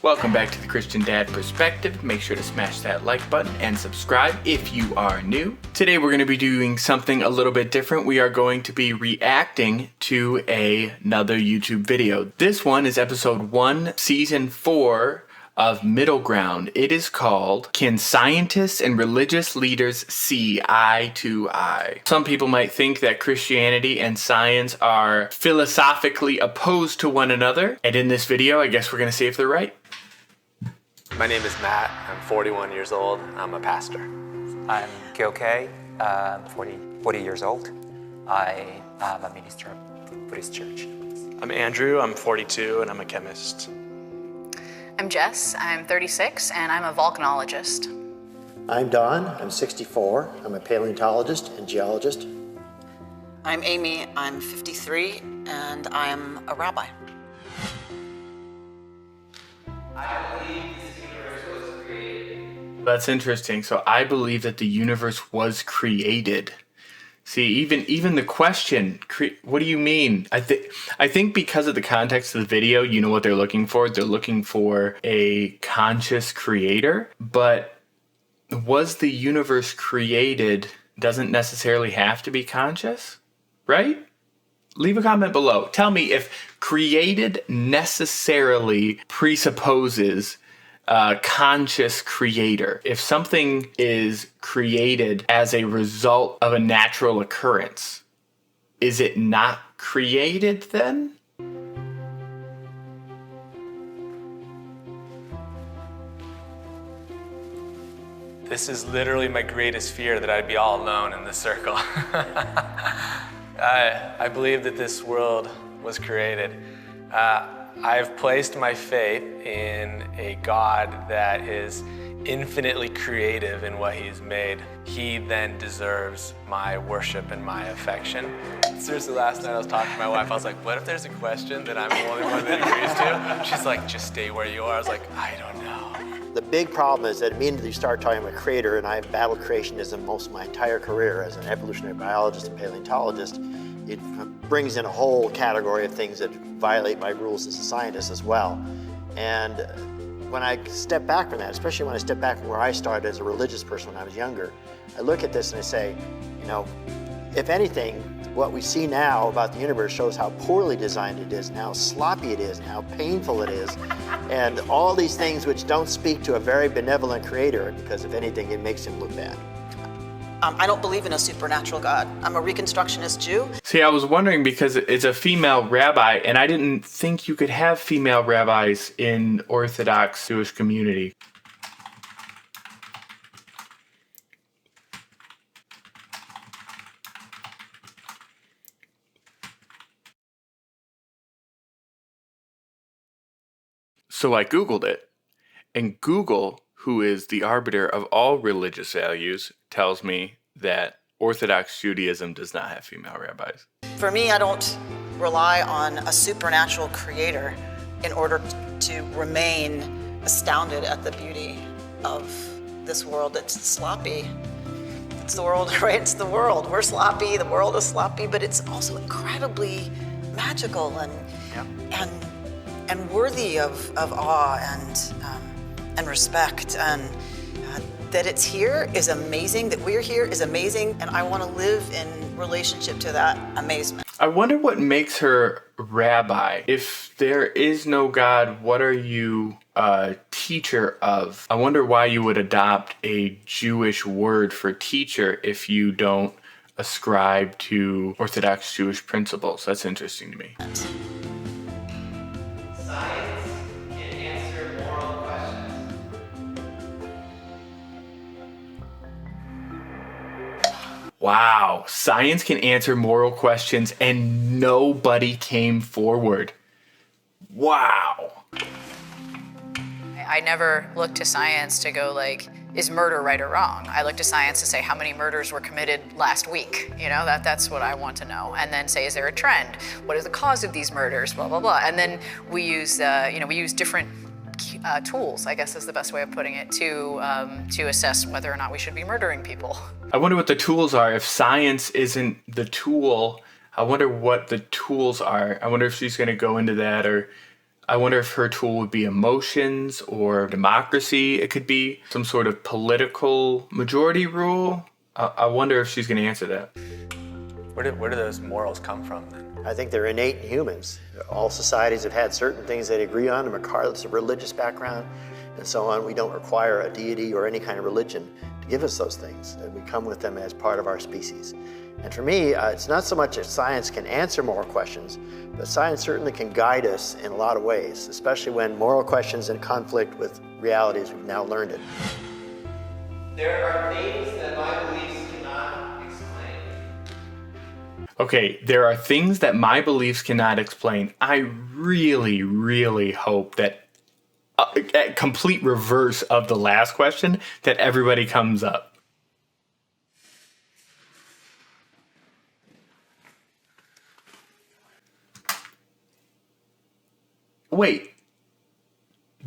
Welcome back to the Christian Dad Perspective. Make sure to smash that like button and subscribe if you are new. Today we're going to be doing something a little bit different. We are going to be reacting to another YouTube video. This one is episode 1, season 4 of Middle Ground. It is called Can Scientists and Religious Leaders See Eye to Eye? Some people might think that Christianity and science are philosophically opposed to one another. And in this video, I guess we're going to see if they're right. My name is Matt. I'm 41 years old. I'm a pastor. I'm Gil Kay. I'm 40 years old. I am a minister of Buddhist church. I'm Andrew. I'm 42 and I'm a chemist. I'm Jess. I'm 36 and I'm a volcanologist. I'm Don. I'm 64. I'm a paleontologist and geologist. I'm Amy. I'm 53 and I'm a rabbi. That's interesting. So I believe that the universe was created. See, even the question, what do you mean? I think because of the context of the video, you know what they're looking for. They're looking for a conscious creator. But was the universe created doesn't necessarily have to be conscious, right? Leave a comment below. Tell me if created necessarily presupposes a conscious creator. If something is created as a result of a natural occurrence, is it not created then? This is literally my greatest fear, that I'd be all alone in this circle. I believe that this world was created. I've placed my faith in a God that is infinitely creative in what He's made. He then deserves my worship and my affection. Seriously, last night I was talking to my wife. I was like, what if there's a question that I'm the only one that agrees to? She's like, just stay where you are. I was like, I don't know. The big problem is that immediately you start talking about creator, and I've battled creationism most of my entire career as an evolutionary biologist and paleontologist. It brings in a whole category of things that violate my rules as a scientist as well. And when I step back from that, especially when I step back from where I started as a religious person when I was younger, I look at this and I say, you know, if anything, what we see now about the universe shows how poorly designed it is, and how sloppy it is, and how painful it is, and all these things which don't speak to a very benevolent creator, because if anything, it makes him look bad. I don't believe in a supernatural God. I'm a Reconstructionist Jew. See, I was wondering because it's a female rabbi, and I didn't think you could have female rabbis in Orthodox Jewish community. So I Googled it, and Google, who is the arbiter of all religious values, tells me that Orthodox Judaism does not have female rabbis. For me, I don't rely on a supernatural creator in order to remain astounded at the beauty of this world that's sloppy. It's the world, right? It's the world. We're sloppy, the world is sloppy, but it's also incredibly magical and worthy of awe and respect. And that it's here is amazing, that we're here is amazing, and I want to live in relationship to that amazement. I wonder what makes her rabbi. If there is no God, what are you a teacher of? I wonder why you would adopt a Jewish word for teacher if you don't ascribe to Orthodox Jewish principles. That's interesting to me. Wow, science can answer moral questions and nobody came forward. Wow. I never look to science to go like, is murder right or wrong? I look to science to say how many murders were committed last week. You know, that's what I want to know. And then say, is there a trend? What is the cause of these murders? Blah, blah, blah. And then we use, we use different tools, I guess is the best way of putting it, to assess whether or not we should be murdering people. I wonder what the tools are. If science isn't the tool, I wonder what the tools are. I wonder if she's going to go into that, or I wonder if her tool would be emotions or democracy. It could be some sort of political majority rule. I wonder if she's going to answer that. Where do those morals come from then? I think they're innate in humans. All societies have had certain things they agree on, regardless of religious background and so on. We don't require a deity or any kind of religion to give us those things. And we come with them as part of our species. And for me, it's not so much that science can answer moral questions, but science certainly can guide us in a lot of ways, especially when moral questions in conflict with realities we've now learned it. There are things that my beliefs cannot explain. Okay, there are things that my beliefs cannot explain. I really, really hope that, at complete reverse of the last question, that everybody comes up. Wait,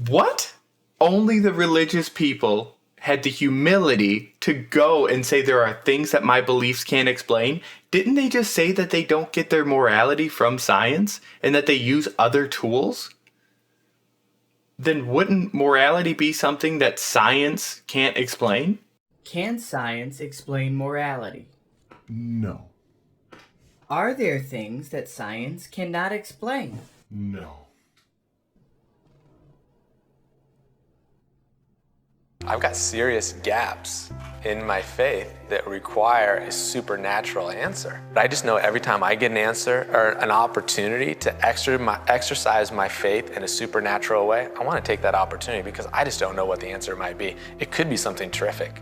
what? Only the religious people had the humility to go and say there are things that my beliefs can't explain? Didn't they just say that they don't get their morality from science and that they use other tools? Then wouldn't morality be something that science can't explain? Can science explain morality? No. Are there things that science cannot explain? No. I've got serious gaps in my faith that require a supernatural answer. But I just know every time I get an answer or an opportunity to exercise my faith in a supernatural way, I want to take that opportunity because I just don't know what the answer might be. It could be something terrific.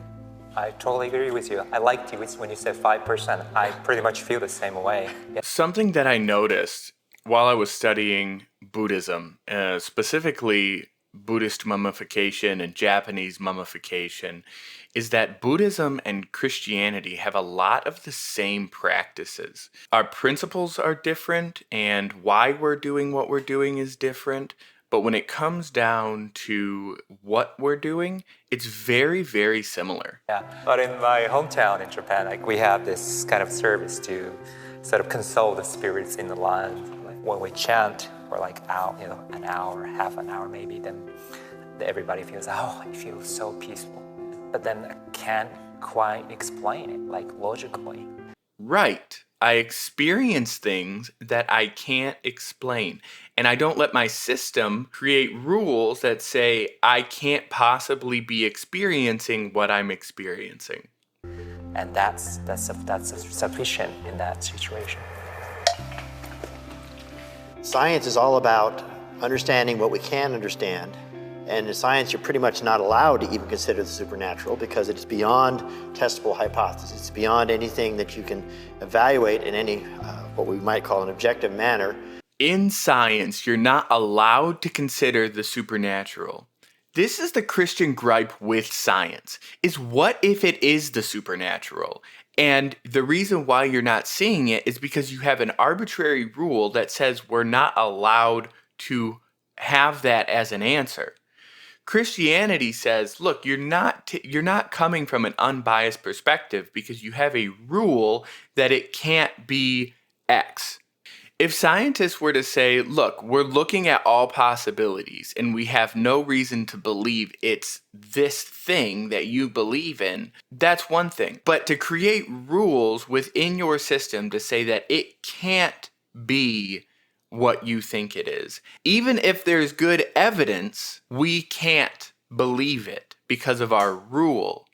I totally agree with you. I liked you when you said 5%. I pretty much feel the same way. Yeah. Something that I noticed while I was studying Buddhism, specifically Buddhist mummification and Japanese mummification, is that Buddhism and Christianity have a lot of the same practices. Our principles are different and why we're doing what we're doing is different, but when it comes down to what we're doing, it's very, very similar. Yeah, but in my hometown in Japan, like we have this kind of service to sort of console the spirits in the land. Like when we chant for like an hour, half an hour maybe, then everybody feels, oh, it feels so peaceful. But then I can't quite explain it, like logically. Right. I experience things that I can't explain. And I don't let my system create rules that say I can't possibly be experiencing what I'm experiencing. And that's sufficient in that situation. Science is all about understanding what we can understand. And in science, you're pretty much not allowed to even consider the supernatural because it is beyond testable hypotheses. It's beyond anything that you can evaluate in any, what we might call an objective manner. In science, you're not allowed to consider the supernatural. This is the Christian gripe with science, is what if it is the supernatural? And the reason why you're not seeing it is because you have an arbitrary rule that says we're not allowed to have that as an answer. Christianity says, look, you're not coming from an unbiased perspective because you have a rule that it can't be X. If scientists were to say, look, we're looking at all possibilities and we have no reason to believe it's this thing that you believe in, that's one thing. But to create rules within your system to say that it can't be what you think it is, even if there's good evidence, we can't believe it because of our rule.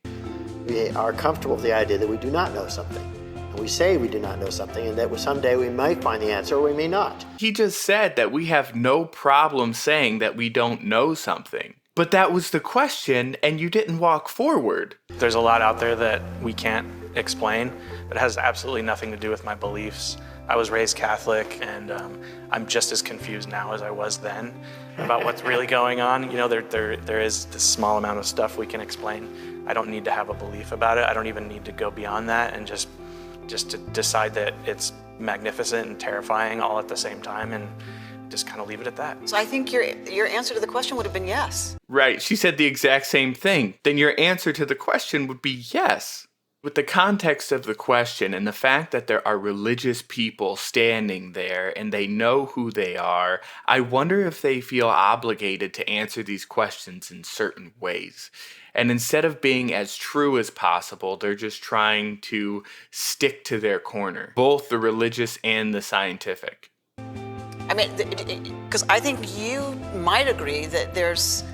We are comfortable with the idea that we do not know something. And we say we do not know something and that someday we might find the answer or we may not. He just said that we have no problem saying that we don't know something. But that was the question and you didn't walk forward. There's a lot out there that we can't explain, but it has absolutely nothing to do with my beliefs. I was raised Catholic, and I'm just as confused now as I was then about what's really going on. You know, there is this small amount of stuff we can explain. I don't need to have a belief about it. I don't even need to go beyond that and just to decide that it's magnificent and terrifying all at the same time and just kind of leave it at that. So I think your answer to the question would have been yes. Right, she said the exact same thing. Then your answer to the question would be yes. With the context of the question and the fact that there are religious people standing there and they know who they are, I wonder if they feel obligated to answer these questions in certain ways. And instead of being as true as possible, they're just trying to stick to their corner, both the religious and the scientific. I mean, because I think you might agree that there's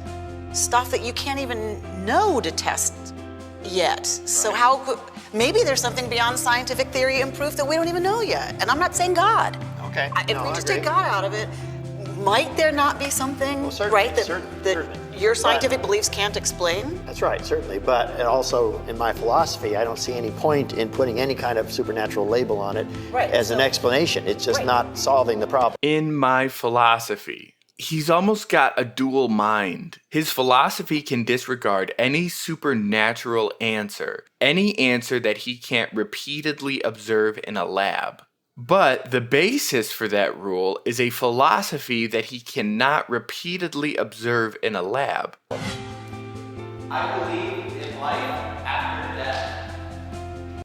stuff that you can't even know to test yet. So how could, maybe there's something beyond scientific theory and proof that we don't even know yet. And I'm not saying God. Okay. If we just take God out of it, might there not be something, right, that your scientific beliefs can't explain? That's right, certainly. But and also in my philosophy, I don't see any point in putting any kind of supernatural label on it as an explanation. It's just not solving the problem. In my philosophy, he's almost got a dual mind. His philosophy can disregard any supernatural answer, any answer that he can't repeatedly observe in a lab. But the basis for that rule is a philosophy that he cannot repeatedly observe in a lab. I believe in life after death.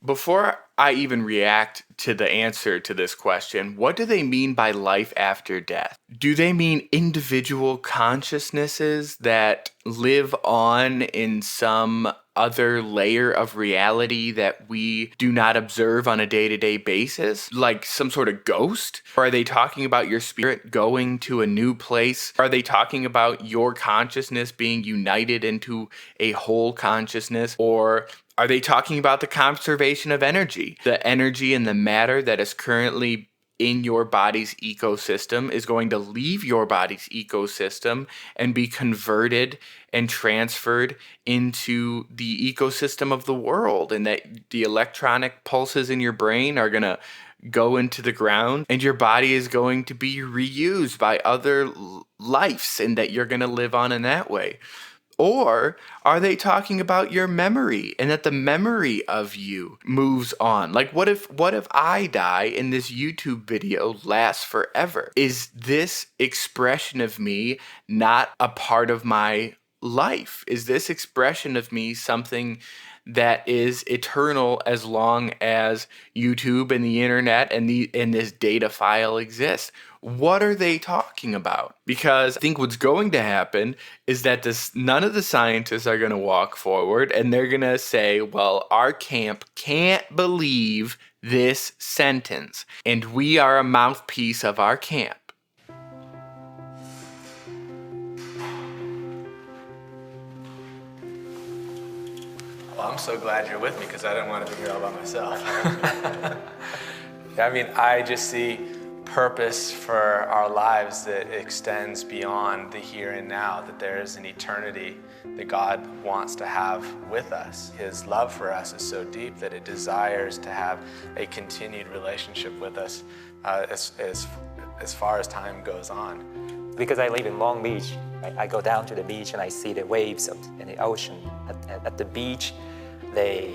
Before I even react to the answer to this question, what do they mean by life after death? Do they mean individual consciousnesses that live on in some other layer of reality that we do not observe on a day-to-day basis, like some sort of ghost? Or are they talking about your spirit going to a new place? Are they talking about your consciousness being united into a whole consciousness? Or are they talking about the conservation of energy? The energy and the matter that is currently in your body's ecosystem is going to leave your body's ecosystem and be converted and transferred into the ecosystem of the world, and that the electronic pulses in your brain are going to go into the ground and your body is going to be reused by other lives, and that you're going to live on in that way. Or are they talking about your memory and that the memory of you moves on? Like what if I die and this YouTube video lasts forever? Is this expression of me not a part of my life? Is this expression of me something that is eternal as long as YouTube and the internet and this data file exists? What are they talking about? Because I think what's going to happen is that none of the scientists are going to walk forward and they're going to say, well, our camp can't believe this sentence, and we are a mouthpiece of our camp. Well, I'm so glad you're with me because I didn't want to be here all by myself. I mean, I just see purpose for our lives that extends beyond the here and now, that there is an eternity that God wants to have with us. His love for us is so deep that it desires to have a continued relationship with us as far as time goes on. Because I live in Long Beach, I go down to the beach and I see the waves in the ocean. At the beach, they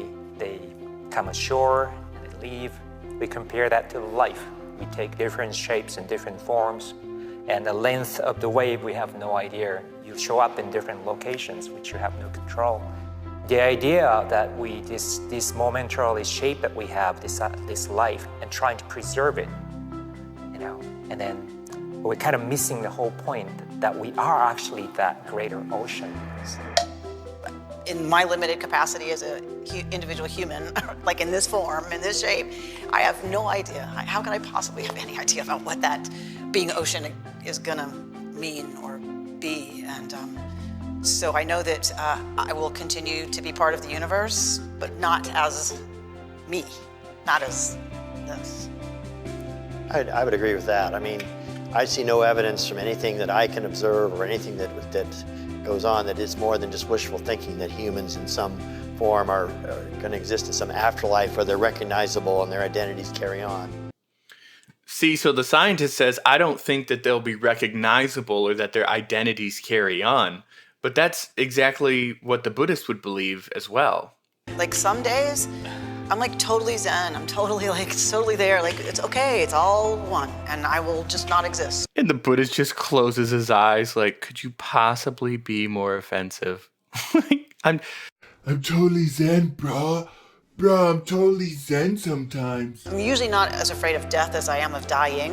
come ashore and they leave. We compare that to life. We take different shapes and different forms, and the length of the wave, we have no idea. You show up in different locations, which you have no control. The idea that this momentarily shape that we have, this life, and trying to preserve it, and then we're kind of missing the whole point that we are actually that greater ocean. In my limited capacity as an individual human, like in this form, in this shape, I have no idea. How can I possibly have any idea about what that being ocean is gonna mean or be? And so I know that I will continue to be part of the universe, but not as me, not as this. I would agree with that. I mean, I see no evidence from anything that I can observe or anything that goes on that it's more than just wishful thinking that humans in some form are going to exist in some afterlife where they're recognizable and their identities carry on. See, so the scientist says, I don't think that they'll be recognizable or that their identities carry on. But that's exactly what the Buddhist would believe as well. Like some days, I'm like totally zen. I'm totally there. Like, it's okay. It's all one. And I will just not exist. And the Buddhist just closes his eyes like, could you possibly be more offensive? I'm totally zen, bro. Bruh, I'm totally zen sometimes. I'm usually not as afraid of death as I am of dying.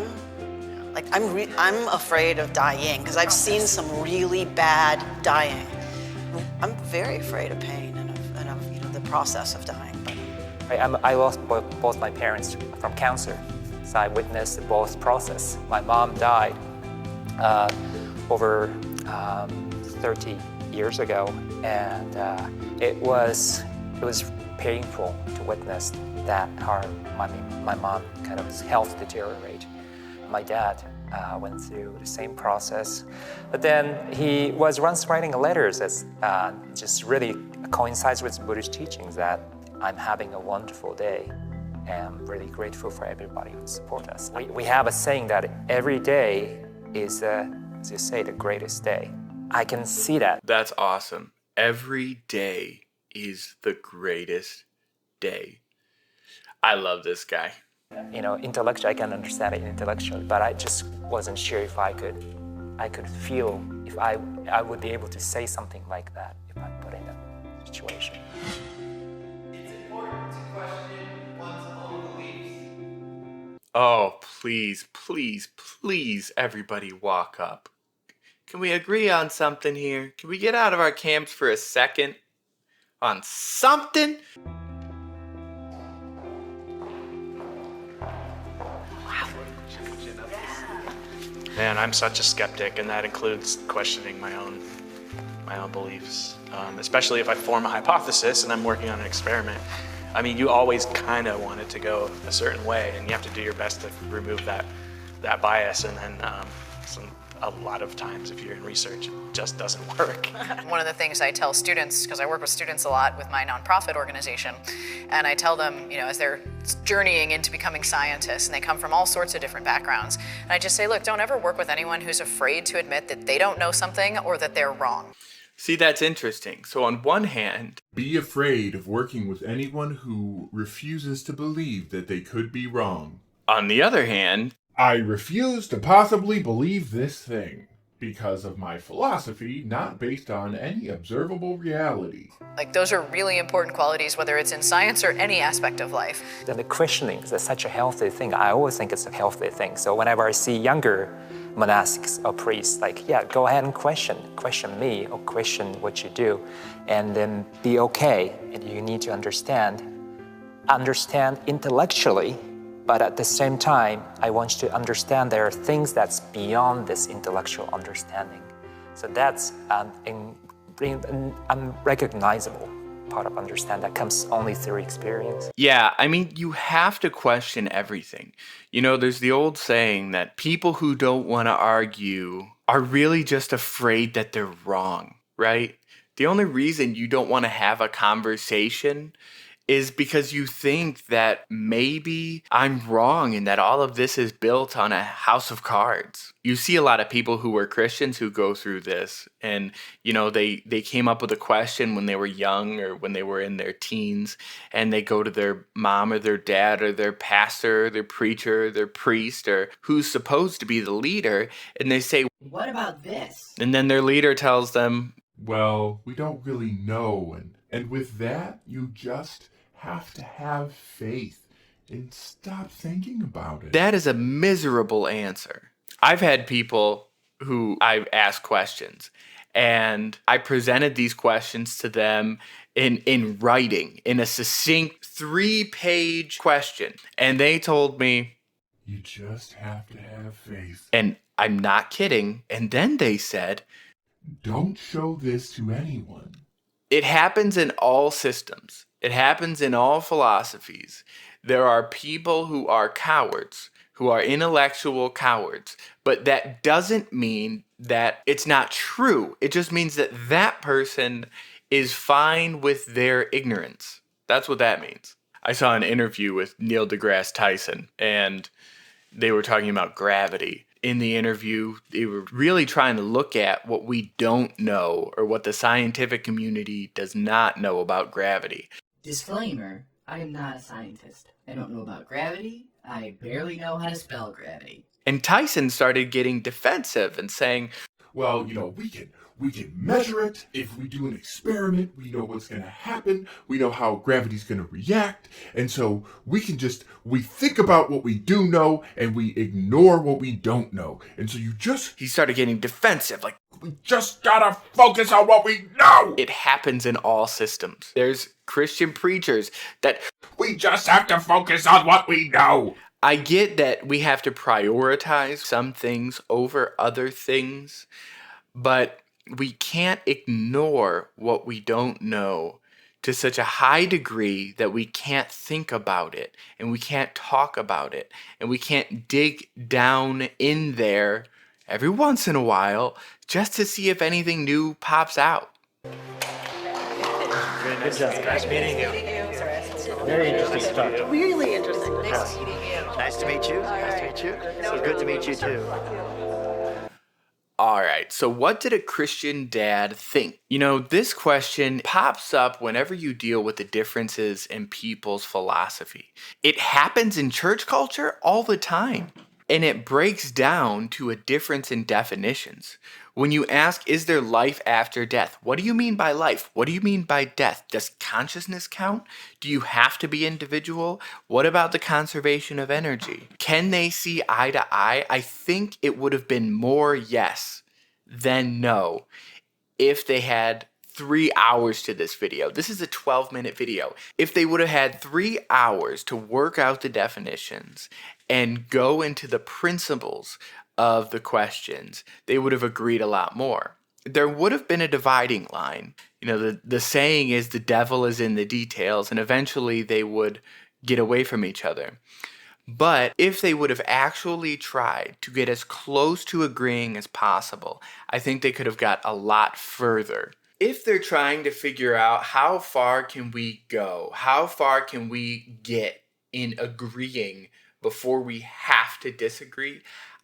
Like, I'm afraid of dying because I've seen some really bad dying. I'm very afraid of pain and of the process of dying. I lost both my parents from cancer, so I witnessed both process. My mom died over 30 years ago, and it was painful to witness that my mom kind of health deteriorate. My dad went through the same process, but then he was once writing letters that just really coincides with Buddhist teachings that I'm having a wonderful day, and I'm really grateful for everybody who support us. We have a saying that every day is, as you say, the greatest day. I can see that. That's awesome. Every day is the greatest day. I love this guy. Intellectually, I can understand it intellectually, but I just wasn't sure if I could feel if I would be able to say something like that if I'm put in that situation. It's important to question one's own beliefs. Oh, please, please, please, everybody walk up. Can we agree on something here? Can we get out of our camps for a second? On something? Man, I'm such a skeptic, and that includes questioning my own beliefs. Especially if I form a hypothesis and I'm working on an experiment. I mean, you always kind of want it to go a certain way, and you have to do your best to remove that bias. And then a lot of times, if you're in research, it just doesn't work. One of the things I tell students, because I work with students a lot with my nonprofit organization, and I tell them, as they're journeying into becoming scientists, and they come from all sorts of different backgrounds, and I just say, look, don't ever work with anyone who's afraid to admit that they don't know something or that they're wrong. See, that's interesting. So on one hand, Be afraid of working with anyone who refuses to believe that they could be wrong. on the other hand, I refuse to possibly believe this thing because of my philosophy not based on any observable reality. Like, those are really important qualities, whether it's in science or any aspect of life. Then the questioning is such a healthy thing. I always think it's a healthy thing. So whenever I see younger monastics or priests, go ahead and question me or question what you do, and then be okay. And you need to understand intellectually, but at the same time, I want you to understand there are things that's beyond this intellectual understanding. So that's unrecognizable part of understanding that comes only through experience. yeah, I mean, you have to question everything. There's the old saying that people who don't want to argue are really just afraid that they're wrong, right? The only reason you don't want to have a conversation is because you think that maybe I'm wrong and that all of this is built on a house of cards. You see a lot of people who were Christians who go through this, and they came up with a question when they were young or when they were in their teens, and they go to their mom or their dad or their pastor or their preacher or their priest or who's supposed to be the leader, and they say, What about this? and then their leader tells them, Well, we don't really know, and with that, you just have to have faith and stop thinking about it. that is a miserable answer. I've had people who I've asked questions, and I presented these questions to them in writing, in a succinct 3-page question. And they told me, You just have to have faith. and I'm not kidding, and then they said, Don't show this to anyone. it happens in all systems. It happens in all philosophies. There are people who are cowards, who are intellectual cowards, but that doesn't mean that it's not true. It just means that that person is fine with their ignorance. That's what that means. I saw an interview with Neil deGrasse Tyson, and they were talking about gravity. In the interview, they were really trying to look at what we don't know or what the scientific community does not know about gravity. Disclaimer, I am not a scientist. I don't know about gravity. I barely know how to spell gravity. And Tyson started getting defensive and saying, Well, we can measure it. If we do an experiment, we know what's going to happen. We know how gravity's going to react. And so we think about what we do know and we ignore what we don't know. And so he started getting defensive, like, we just gotta focus on what we know. It happens in all systems. There's Christian preachers that we just have to focus on what we know. I get that we have to prioritize some things over other things, but we can't ignore what we don't know to such a high degree that we can't think about it and we can't talk about it and we can't dig down in there every once in a while just to see if anything new pops out. Good job. Nice meeting you. Very interesting stuff. Really interesting. Nice meeting you. Nice to meet you. Nice to meet you. So good to meet you too. All right, so what did a Christian dad think? You know, this question pops up whenever you deal with the differences in people's philosophy. It happens in church culture all the time. And it breaks down to a difference in definitions. When you ask, is there life after death? What do you mean by life? What do you mean by death? Does consciousness count? Do you have to be individual? What about the conservation of energy? Can they see eye to eye? I think it would have been more yes than no if they had 3 hours to this video. This is a 12-minute video. If they would have had 3 hours to work out the definitions and go into the principles of the questions, they would have agreed a lot more. There would have been a dividing line. You know, the saying is the devil is in the details, and eventually they would get away from each other. But if they would have actually tried to get as close to agreeing as possible, I think they could have got a lot further. If they're trying to figure out how far can we go, how far can we get in agreeing before we have to disagree,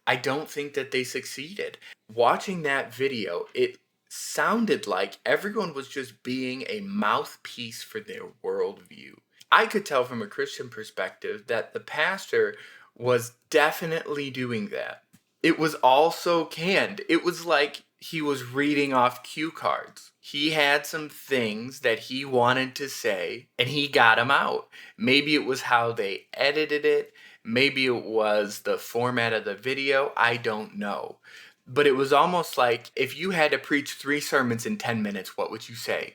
I don't think that they succeeded. Watching that video, it sounded like everyone was just being a mouthpiece for their worldview. I could tell from a Christian perspective that the pastor was definitely doing that. It was all so canned. It was like he was reading off cue cards. He had some things that he wanted to say, and he got them out. Maybe it was how they edited it. Maybe it was the format of the video. I don't know. But it was almost like if you had to preach 3 sermons in 10 minutes, what would you say?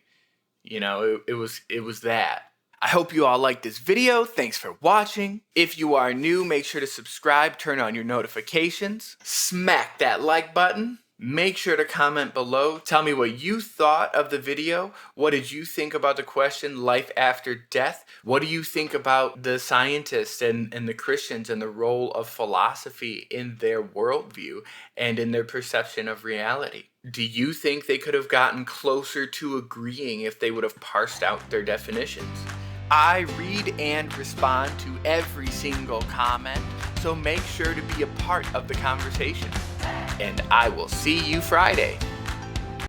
You know, it was that. I hope you all liked this video. Thanks for watching. If you are new, make sure to subscribe, turn on your notifications, smack that like button. Make sure to comment below. Tell me what you thought of the video. What did you think about the question, life after death? What do you think about the scientists and the Christians and the role of philosophy in their worldview and in their perception of reality? Do you think they could have gotten closer to agreeing if they would have parsed out their definitions? I read and respond to every single comment, so make sure to be a part of the conversation. And I will see you Friday.